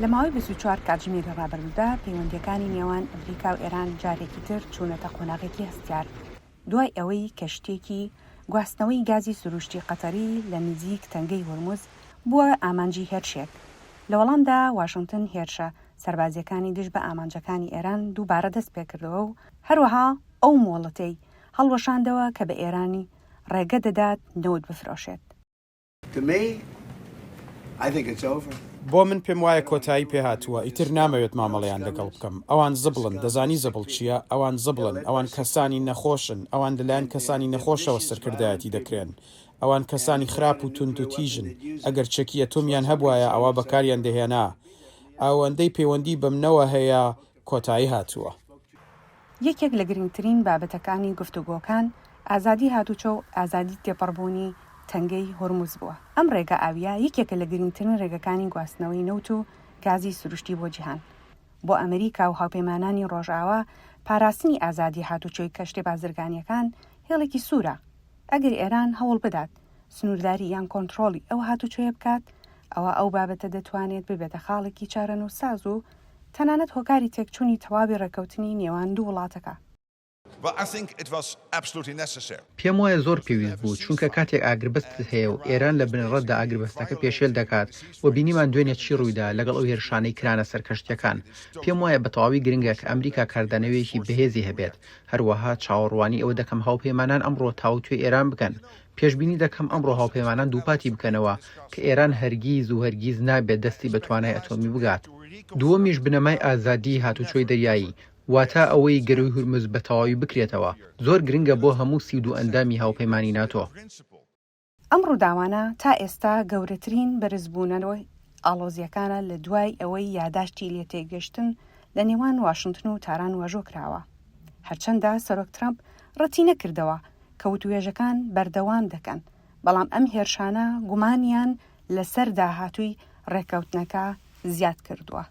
لە ماوەی 24 کاتژمێری ڕابردوودا پەیوەندیەکانی نێوان ئەمریکا و ئێران جارێکی تر چوونەتە قۆناغێکی هەستیار دوای ئەوەی کەشتێکی گواستنەوەی گازی سروشتی قەتەری لە نزیک تەنگەی هۆرموز بووە ئامانجی هێرشێک. لە وەڵامدا واشنگتن هێرشە سەربازیەکانی دژ بە ئامانجەکانی ئێران دووبارە دەست پێکردەوە و هەروەها ئەو مۆڵەتەی هەڵوەشاندەوە کە بە ئێرانی ڕێگە دەدات نەوت بفرۆشێت. بۆ من پێم وایە کۆتایی پێهاتووە، ئیتر نامەوێت مامەڵەیان لەگەڵ بکەم. ئەوان زبڵن، دەزانی زبڵ چییە؟ ئەوان زبڵن، ئەوان کەسانی نەخۆشن، ئەوان لەلایەن کەسانی نەخۆشەوە سەرکردایەتی دەکرێن. ئەوان کەسانی خراپ و تونند و تیژن. ئەگەر چەکی ئەتۆمیان هەبوایە ئەوە بەکاریان دەهێنا. ئەوەندەی پەیوەندی بەمنەوە هەیە کۆتایی هاتووە. یەکێک لە گرنگترین بابەتەکانی گفتوگۆکان ئازادی هاتوچۆ و ئازادی تێپەڕبوونی تەنگەی هۆرموز بووە. ئەم ڕێگە ئاویە یەکێکە لە گرنگترین ڕێگەکانی گواستنەوەی نەوت و گازی سروشتی بۆ جیهان. بۆ ئەمریکا و هاوپەیمانانی ڕۆژئاوا پاراستنی ئازادی هاتوچۆی کەشتێ بازرگانیەکان هێڵێکی سوورە. ئەگەر ئێران هەوڵ بدات سنوورداری یان کۆنتڕۆڵی ئەو هاتوچۆیە بکات، ئەوە ئەو بابەتە دەتوانێت ببێتە خاڵێکی چارەنووساز و تەنانەت هۆکاری تێکچوونی تەواوی ڕێکەوتنی نێوان دوو وڵاتەکە. پێم وایە زۆر پێویست بوو، چونکە کاتێک ئاگربەست هەیە و ئێران لە بنەڕەتدا ئاگربەستەکە پێشێل دەکات و بینیمان دوێنێ چی ڕوویدا لەگەڵ ئەو هێرشانەی کرانە سەرکەشتیەکان. پێم وایە بە تەواوی گرنگە کە ئەمریکا کاردانەوەیەکی بەهێزی هەبێت. هەروەها چاوەڕوانی ئەوە دەکەم هاوپەیمانان ئەمڕۆ تاوتوێ ئێران بکەن. پێشبینی دەکەم ئەمڕۆ هاوپەیمانان دووپاتی بکەنەوە کە ئێران هەرگیز نابێت دەستی بە توانای ئەتۆمی بگات. دووەمیش بنەمای ئازادی هاتوچۆی دەریایی، واتە ئەوەی گەروی هورمز بە تەواوی بکرێتەوە. زۆر گرنگە بۆ هەموو 32 ئەندامی هاوپەیمانی ناتۆ. ئەم ڕووداوانە تا ئێستا گەورەترین بەرزبوونەوەی ئاڵۆزیەکانە لە دوای ئەوەی یاداشتی لێتێگەشتن لە نێوان واشنگتن و تاران واژۆ کراوە. هەرچەندە سەرۆک ترامپ ڕەتی نەکردەوە کە وتوێژەکان بەردەوام دەکەن، بەڵام ئەم هێرشانە گومانیان لەسەر داهاتووی ڕێکەوتنەکە زیاد کردووە.